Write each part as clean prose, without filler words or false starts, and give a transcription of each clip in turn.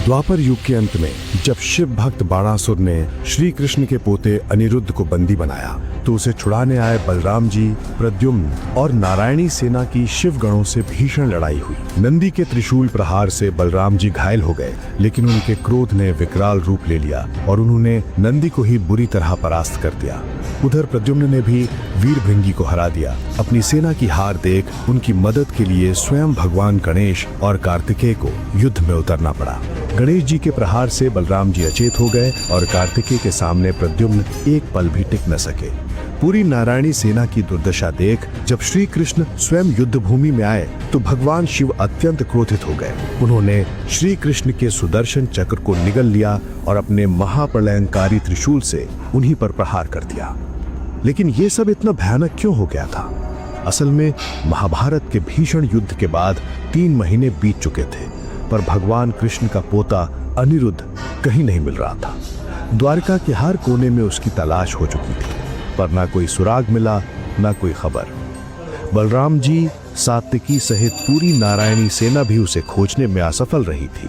द्वापर युग के अंत में जब शिव भक्त बाणासुर ने श्री कृष्ण के पोते अनिरुद्ध को बंदी बनाया तो उसे छुड़ाने आए बलराम जी, प्रद्युम्न और नारायणी सेना की शिव गणों से भीषण लड़ाई हुई। नंदी के त्रिशूल प्रहार से बलराम जी घायल हो गए, लेकिन उनके क्रोध ने विकराल रूप ले लिया और उन्होंने नंदी को ही बुरी तरह परास्त कर दिया। उधर प्रद्युम्न ने भी वीरभृंगी को हरा दिया। अपनी सेना की हार देख उनकी मदद के लिए स्वयं भगवान गणेश और कार्तिकेय को युद्ध में उतरना पड़ा। गणेश जी के प्रहार से बलराम जी अचेत हो गए और कार्तिकेय के सामने प्रद्युम्न एक पल भी टिक न सके। पूरी नारायणी सेना की दुर्दशा देख जब श्री कृष्ण स्वयं युद्ध भूमि में आए तो भगवान शिव अत्यंत क्रोधित हो गए। उन्होंने श्री कृष्ण के सुदर्शन चक्र को निगल लिया और अपने महाप्रलयंकारी त्रिशूल से उन्हीं पर प्रहार कर दिया। लेकिन ये सब इतना भयानक क्यों हो गया था? असल में महाभारत के भीषण युद्ध के बाद 3 महीने बीत चुके थे, पर भगवान कृष्ण का पोता अनिरुद्ध कहीं नहीं मिल रहा था। द्वारका के हर कोने में उसकी तलाश हो चुकी थी, पर ना कोई सुराग मिला, ना कोई खबर। बलराम जी, सात्विकी सहित पूरी नारायणी सेना भी उसे खोजने में असफल रही थी।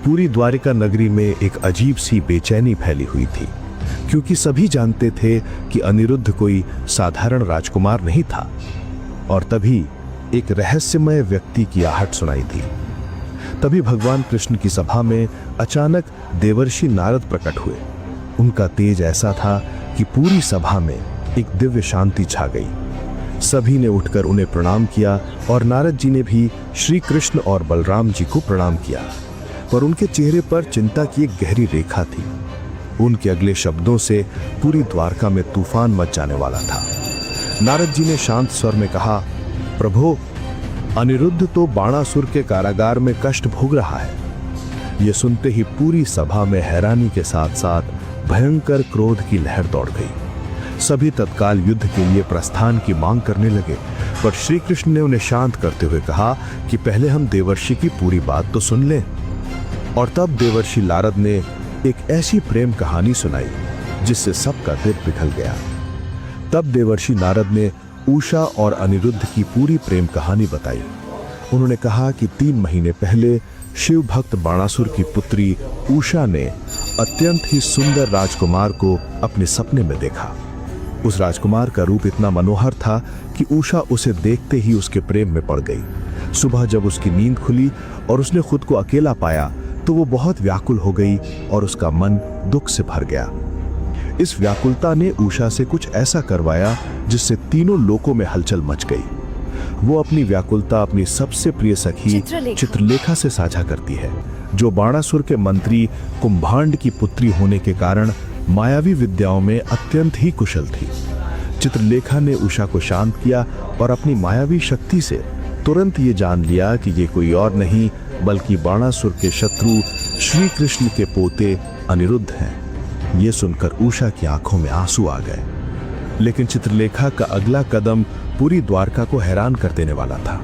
पूरी द्वारिका नगरी में एक अजीब सी बेचैनी फैली हुई थी, क्योंकि सभी जानते थे कि अनिरुद्ध कोई साधारण राजकुमार नहीं था। और तभी एक रहस्यमय व्यक्ति की आहट सुनाई दी। तभी भगवान कृष्ण की सभा में अचानक देवर्षि नारद प्रकट हुए। उनका तेज ऐसा था कि पूरी सभा में एक दिव्य शांति छा गई। सभी ने उठकर उन्हें प्रणाम किया और नारद जी ने भी श्री कृष्ण और बलराम जी को प्रणाम किया, पर उनके चेहरे पर चिंता की एक गहरी रेखा थी। उनके अगले शब्दों से पूरी द्वारका में तूफान मच जाने वाला था। नारद जी ने शांत स्वर में कहा, प्रभु, अनिरुद्ध तो बाणासुर के कारागार में कष्ट भोग रहा है। यह सुनते ही पूरी सभा में हैरानी के साथ साथ भयंकर क्रोध की लहर दौड़ गई। सभी तत्काल युद्ध के लिए प्रस्थान की मांग करने लगे, पर श्री कृष्ण ने उन्हें शांत करते हुए कहा कि पहले हम देवर्षि की पूरी बात तो सुन लें। और तब देवर्षि नारद ने एक ऐसी प्रेम कहानी सुनाई जिससे सबका दिल पिघल गया। तब देवर्षि नारद ने उषा और अनिरुद्ध की पूरी प्रेम कहानी बताई। उन्होंने कहा कि 3 महीने पहले शिव भक्त बाणासुर की पुत्री उषा ने अत्यंत ही सुंदर राजकुमार को अपने सपने में देखा। उस राजकुमार का रूप इतना मनोहर था कि उषा उसे देखते ही उसके प्रेम में पड़ गई। सुबह जब उसकी नींद खुली और उसने खुद को अकेला पाया तो वो बहुत व्याकुल हो गई और उसका मन दुख से भर गया। इस व्याकुलता ने उषा से कुछ ऐसा करवाया जिससे तीनों लोकों में हलचल मच गई। वो अपनी व्याकुलता अपनी सबसे प्रिय सखी चित्रलेखा से साझा करती है, जो बाणासुर के मंत्री कुंभांड की पुत्री होने के कारण मायावी विद्याओं में अत्यंत ही कुशल थी। चित्रलेखा ने उषा को शांत किया और अपनी मायावी शक्ति से तुरंत ये जान लिया कि ये कोई और नहीं बल्कि बाणासुर के शत्रु श्री कृष्ण के पोते अनिरुद्ध हैं। ये सुनकर उषा की आंखों में आंसू आ गए। लेकिन चित्रलेखा का अगला कदम पूरी द्वारका को हैरान कर देने वाला था।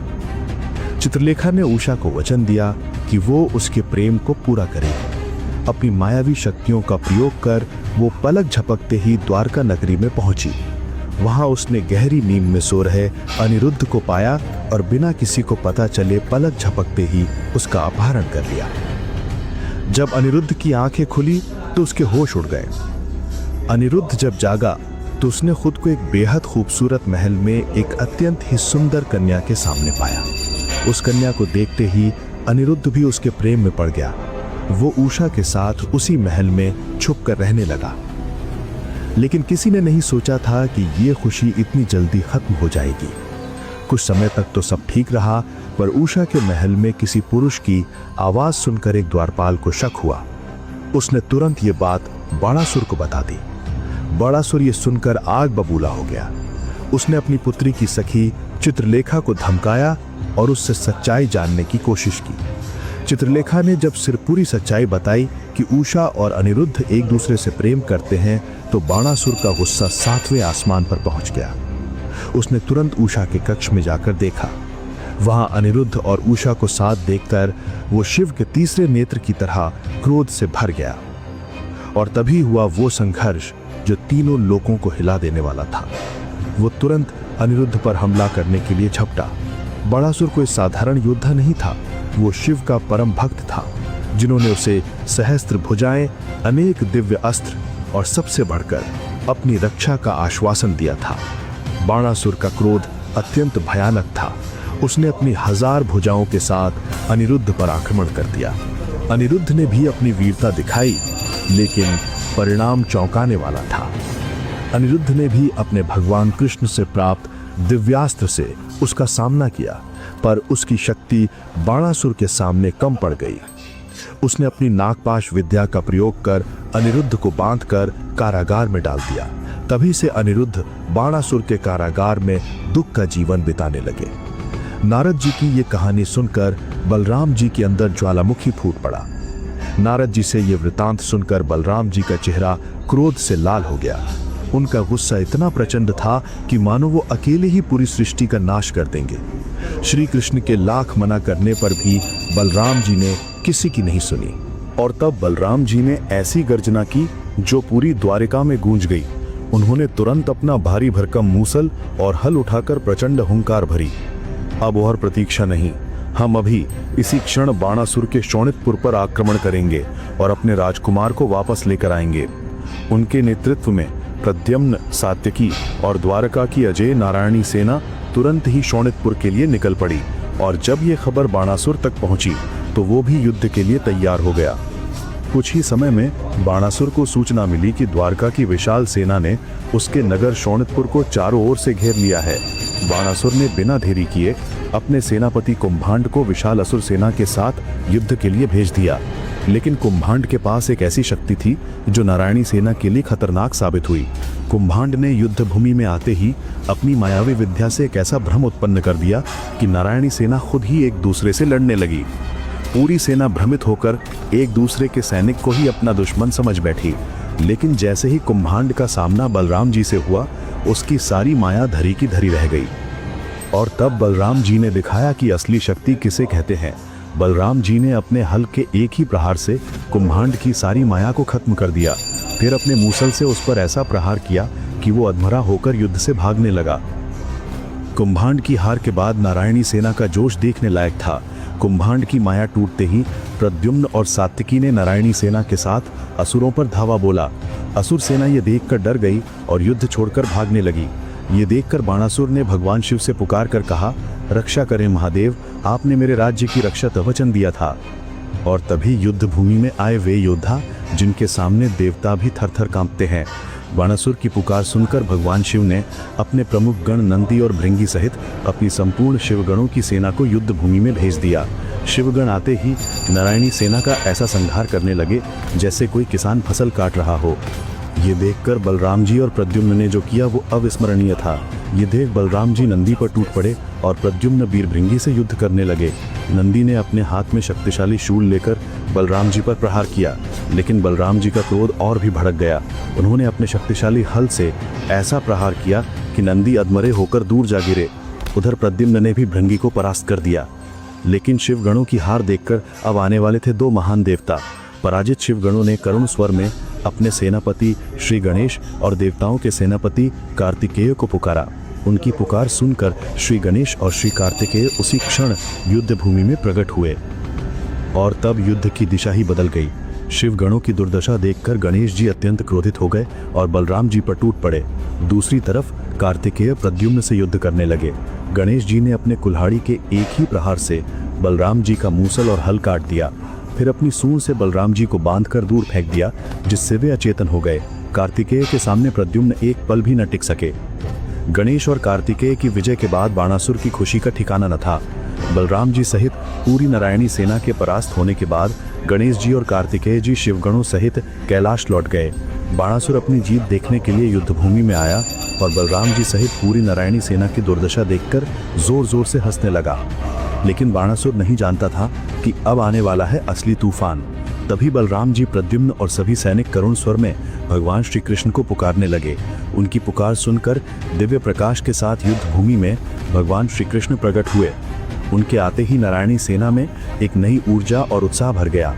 चित्रलेखा ने उषा को वचन दिया कि वो उसके प्रेम को पूरा करेगी। अपनी मायावी शक्तियों का प्रयोग कर वो पलक झपकते ही द्वारका नगरी में पहुंची। वहां उसने गहरी नींद में सो रहे अनिरुद्ध को पाया और बिना किसी को पता चले पलक झपकते ही उसका अपहरण कर लिया। जब अनिरुद्ध की आंखें खुली तो उसके होश उड़ गए। अनिरुद्ध जब जागा तो उसने खुद को एक बेहद खूबसूरत महल में एक अत्यंत ही सुंदर कन्या के सामने पाया। उस कन्या को देखते ही अनिरुद्ध भी उसके प्रेम में पड़ गया। वो उषा के साथ उसी महल में छुप कर रहने लगा। लेकिन किसी ने नहीं सोचा था कि ये खुशी इतनी जल्दी खत्म हो जाएगी। कुछ समय तक तो सब ठीक रहा, पर उषा के महल में किसी पुरुष की आवाज सुनकर एक द्वारपाल को शक हुआ। उसने तुरंत ये बात बाणासुर को बता दी। बाणासुर ये सुनकर आग बबूला हो गया। उसने अपनी पुत्री की सखी चित्रलेखा को धमकाया और उससे सच्चाई जानने की कोशिश की। चित्रलेखा ने जब सिर पूरी सच्चाई बताई कि उषा और अनिरुद्ध एक दूसरे से प्रेम करते हैं तो बाणासुर का गुस्सा 7वें आसमान पर पहुंच गया। उसने तुरंत उषा के कक्ष में जाकर देखा। वहां अनिरुद्ध और उषा को साथ देखकर वो शिव के तीसरे नेत्र की तरह क्रोध से भर गया। और तभी हुआ वो संघर्ष जो तीनों लोगों को हिला देने वाला था। वो तुरंत अनिरुद्ध पर हमला करने के लिए झपटा। बाणासुर कोई साधारण योद्धा नहीं था, वो शिव का परम भक्त था, जिन्होंने उसे सहस्त्र भुजाएं, अनेक दिव्य अस्त्र और सबसे बढ़कर अपनी रक्षा का आश्वासन दिया था। बाणासुर का क्रोध अत्यंत भयानक था। उसने अपनी 1000 भुजाओं के साथ अनिरुद्ध पर आक्रमण कर दिया। अनिरुद्ध ने भी अपनी वीरता दिखाई, लेकिन परिणाम चौंकाने वाला था। अनिरुद्ध ने भी अपने भगवान कृष्ण से प्राप्त दिव्यास्त्र से उसका सामना किया, पर उसकी शक्ति बाणासुर के सामने कम पड़ गई। उसने अपनी नागपाश विद्या का प्रयोग कर अनिरुद्ध को बांधकर कारागार में डाल दिया। तभी से अनिरुद्ध बाणासुर के कारागार में दुख का जीवन बिताने लगे। नारद जी की ये कहानी सुनकर बलराम जी के अंदर ज्वालामुखी फूट पड़ा। नारद जी से ये वृतांत सुनकर बलराम जी का चेहरा क्रोध से लाल हो गया। उनका गुस्सा इतना प्रचंड था कि मानो वो अकेले ही पूरी सृष्टि का नाश कर देंगे। श्री कृष्ण के लाख मना करने पर भी बलराम जी ने किसी की नहीं सुनी, और तब बलराम जी ने ऐसी गर्जना की जो पूरी द्वारिका में गूंज गई। उन्होंने तुरंत अपना भारी भरकम मूसल और हल उठाकर प्रचंड हुंकार भरी। अब और प्रतीक्षा नहीं, हम अभी इसी क्षण बाणासुर के शोणितपुर पर आक्रमण करेंगे और अपने राजकुमार को वापस लेकर आएंगे। उनके नेतृत्व में प्रद्युम्न, सात्यकी और द्वारका की अजय नारायणी सेना तुरंत ही शोणितपुर के लिए निकल पड़ी, और जब ये खबर बाणासुर तक पहुंची तो वो भी युद्ध के लिए तैयार हो गया। कुछ ही समय में बाणासुर को सूचना मिली कि द्वारका की विशाल सेना ने उसके नगर शोणितपुर को चारों ओर से घेर लिया है। बाणासुर ने बिना देरी किए अपने सेनापति कुंभांड को विशाल असुर सेना के साथ युद्ध के लिए भेज दिया। लेकिन कुंभांड के पास एक ऐसी शक्ति थी जो नारायणी सेना के लिए खतरनाक साबित हुई। कुंभांड ने युद्ध भूमि में आते ही अपनी मायावी विद्या से एक ऐसा भ्रम उत्पन्न कर दिया कि नारायणी सेना खुद ही एक दूसरे से लड़ने लगी। पूरी सेना भ्रमित होकर एक दूसरे के सैनिक को ही अपना दुश्मन समझ बैठी। लेकिन जैसे ही कुंभांड का सामना बलराम जी से हुआ, उसकी सारी माया धरी की धरी रह गई। और तब बलराम जी ने दिखाया कि असली शक्ति किसे कहते हैं। बलराम जी ने अपने हल के एक ही प्रहार से कुंभांड की सारी माया को खत्म कर दिया। फिर अपने मूसल से उस पर ऐसा प्रहार किया कि वो अधमरा होकर युद्ध से भागने लगा। कुंभांड की हार के बाद नारायणी सेना का जोश देखने लायक था। कुंभांड की माया टूटते ही प्रद्युम्न और सात्यकी ने नारायणी सेना के साथ असुरों पर धावा बोला। असुर सेना ये देखकर डर गई और युद्ध छोड़कर भागने लगी। ये देखकर बाणासुर ने भगवान शिव से पुकार कर कहा, रक्षा करें महादेव, आपने मेरे राज्य की रक्षा का वचन दिया था। और तभी युद्ध भूमि में आए वे योद्धा जिनके सामने देवता भी थर-थर कांपते हैं। बाणासुर की पुकार सुनकर भगवान शिव ने अपने प्रमुख गण नंदी और भृंगी सहित अपनी संपूर्ण शिवगणों की सेना को युद्ध भूमि में भेज दिया। शिवगण आते ही नारायणी सेना का ऐसा संहार करने लगे जैसे कोई किसान फसल काट रहा हो। ये देखकर बलराम जी और प्रद्युम्न ने जो किया वो अविस्मरणीय था। ये देख बलराम जी नंदी पर टूट पड़े और प्रद्युम्न वीरभृंगी से युद्ध करने लगे। नंदी ने अपने हाथ में शक्तिशाली शूल लेकर बलराम जी पर प्रहार किया, लेकिन बलराम जी का क्रोध और भी भड़क गया। उन्होंने अपने शक्तिशाली हल से ऐसा प्रहार किया कि नंदी अधमरे होकर दूर जा गिरे। उधर प्रद्युम्न ने भी भृंगी को परास्त कर दिया। लेकिन शिवगणों की हार देखकर अब आने वाले थे दो महान देवता। पराजित शिवगणों ने करुण स्वर में अपने सेनापति श्री गणेश और देवताओं के सेनापति कार्तिकेय को पुकारा। उनकी पुकार सुनकर श्री गणेश और श्री कार्तिकेय उसी क्षण युद्ध भूमि में प्रकट हुए, और तब युद्ध की दिशा ही बदल गई। शिवगणों की दुर्दशा देखकर गणेश जी अत्यंत क्रोधित हो गए और बलराम जी पर टूट पड़े। दूसरी तरफ कार्तिकेय प्रद्युम्न से युद्ध करने लगे। गणेश जी ने अपने कुल्हाड़ी के एक ही प्रहार से बलराम जी का मूसल और हल काट दिया। फिर अपनी सूंड से बलराम जी को बांधकर दूर फेंक दिया, जिससे वे अचेतन हो गए। कार्तिकेय के सामने प्रद्युम्न एक पल भी न टिक सके। गणेश और कार्तिकेय की विजय के बाद बाणासुर की खुशी का ठिकाना न था। बलराम जी सहित पूरी नारायणी सेना के परास्त होने के बाद गणेश जी और कार्तिकेय जी शिवगणों सहित कैलाश लौट गए। बाणासुर अपनी जीत देखने के लिए युद्ध भूमि में आया और बलराम जी सहित पूरी नारायणी सेना की दुर्दशा देखकर जोर जोर से हंसने लगा। लेकिन बाणासुर नहीं जानता था कि अब आने वाला है असली तूफान। तभी बलराम जी, प्रद्युम्न और सभी सैनिक करुण स्वर में भगवान श्री कृष्ण को पुकारने लगे। उनकी पुकार सुनकर दिव्य प्रकाश के साथ युद्ध भूमि में भगवान श्री कृष्ण प्रकट हुए। उनके आते ही नारायणी सेना में एक नई ऊर्जा और उत्साह भर गया।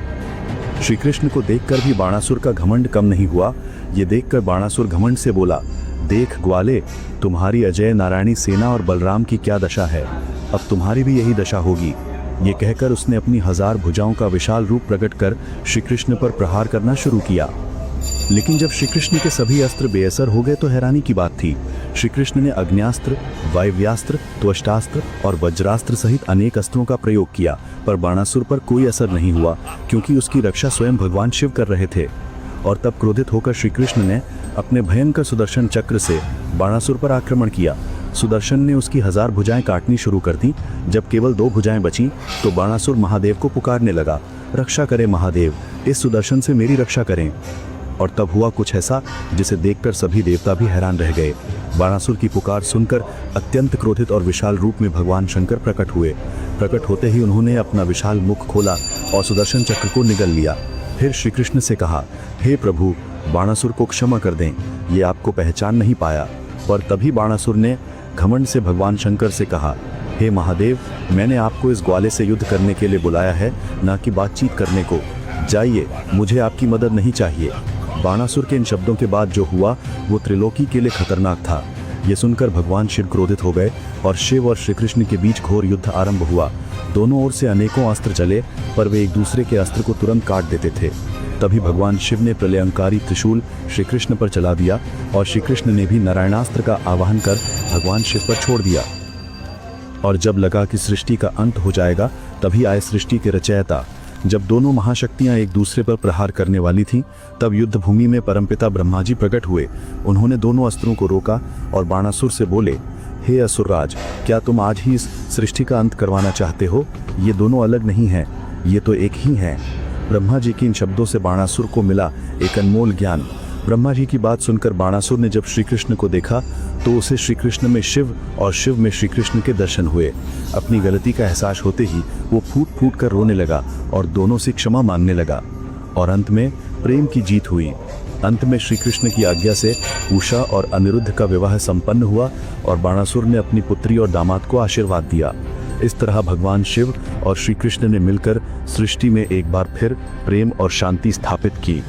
श्री कृष्ण को देखकर भी बाणासुर का घमंड कम नहीं हुआ। ये देखकर बाणासुर घमंड से बोला, देख ग्वाले, तुम्हारी अजय नारायणी सेना और बलराम की क्या दशा है। अब तुम्हारी भी यही दशा होगी। ये कहकर उसने अपनी 1000 भुजाओं का विशाल रूप प्रकट कर श्री कृष्ण पर प्रहार करना शुरू किया। लेकिन जब श्री कृष्ण के सभी अस्त्र बेअसर हो गए तो हैरानी की बात थी। श्री कृष्ण ने अग्न्यास्त्र, वायव्यास्त्र, त्वष्टास्त्र और वज्रास्त्र सहित अनेक अस्त्रों का प्रयोग किया, पर बाणासुर पर कोई असर नहीं हुआ, क्योंकि उसकी रक्षा स्वयं भगवान शिव कर रहे थे। और तब क्रोधित होकर श्री कृष्ण ने अपने भयंकर सुदर्शन चक्र से बाणासुर पर आक्रमण किया। सुदर्शन ने उसकी 1000 भुजाएं काटनी शुरू कर दी। जब केवल 2 भुजाएं बचीं तो बाणासुर महादेव को पुकारने लगा, रक्षा करें महादेव, इस सुदर्शन से मेरी रक्षा करें। और तब हुआ कुछ ऐसा जिसे देखकर सभी देवता भी हैरान रह गए। बाणासुर की पुकार सुनकर अत्यंत क्रोधित और विशाल रूप में भगवान शंकर प्रकट हुए। प्रकट होते ही उन्होंने अपना विशाल मुख खोला और सुदर्शन चक्र को निगल लिया। फिर श्री कृष्ण से कहा, हे प्रभु, बाणासुर को क्षमा कर दें, ये आपको पहचान नहीं पाया। पर तभी बाणासुर ने घमंड से भगवान शंकर से कहा, हे महादेव, मैंने आपको इस ग्वाले से युद्ध करने के लिए बुलाया है, ना कि बातचीत करने को। जाइए, मुझे आपकी मदद नहीं चाहिए। बाणासुर के इन शब्दों के बाद जो हुआ वो त्रिलोकी के लिए खतरनाक था। ये सुनकर भगवान शिव क्रोधित हो गए और शिव और श्री कृष्ण के बीच घोर युद्ध आरंभ हुआ। दोनों ओर से अनेकों अस्त्र चले, पर वे एक दूसरे के अस्त्र को तुरंत काट देते थे। तभी भगवान शिव ने प्रलयंकारी त्रिशूल श्री कृष्ण पर चला दिया और श्री कृष्ण ने भी नारायणास्त्र का आवाहन कर भगवान शिव पर छोड़ दिया। और जब लगा कि सृष्टि का अंत हो जाएगा, तभी आए सृष्टि के रचयिता। जब दोनों महाशक्तियां एक दूसरे पर प्रहार करने वाली थीं, तब युद्ध भूमि में परमपिता ब्रह्मा जी प्रकट हुए। उन्होंने दोनों अस्त्रों को रोका और बाणासुर से बोले, हे असुरराज, क्या तुम आज ही इस सृष्टि का अंत करवाना चाहते हो? ये दोनों अलग नहीं हैं, ये तो एक ही हैं। ब्रह्मा जी के इन शब्दों से बाणासुर को मिला एक अनमोल ज्ञान। ब्रह्मा जी की बात सुनकर बाणासुर ने जब श्री कृष्ण को देखा तो उसे श्री कृष्ण में शिव और शिव में श्री कृष्ण के दर्शन हुए। अपनी गलती का एहसास होते ही वो फूट फूट कर रोने लगा और दोनों से क्षमा मांगने लगा। और अंत में प्रेम की जीत हुई। अंत में श्री कृष्ण की आज्ञा से उषा और अनिरुद्ध का विवाह संपन्न हुआ और बाणासुर ने अपनी पुत्री और दामाद को आशीर्वाद दिया। इस तरह भगवान शिव और श्री कृष्ण ने मिलकर सृष्टि में एक बार फिर प्रेम और शांति स्थापित की।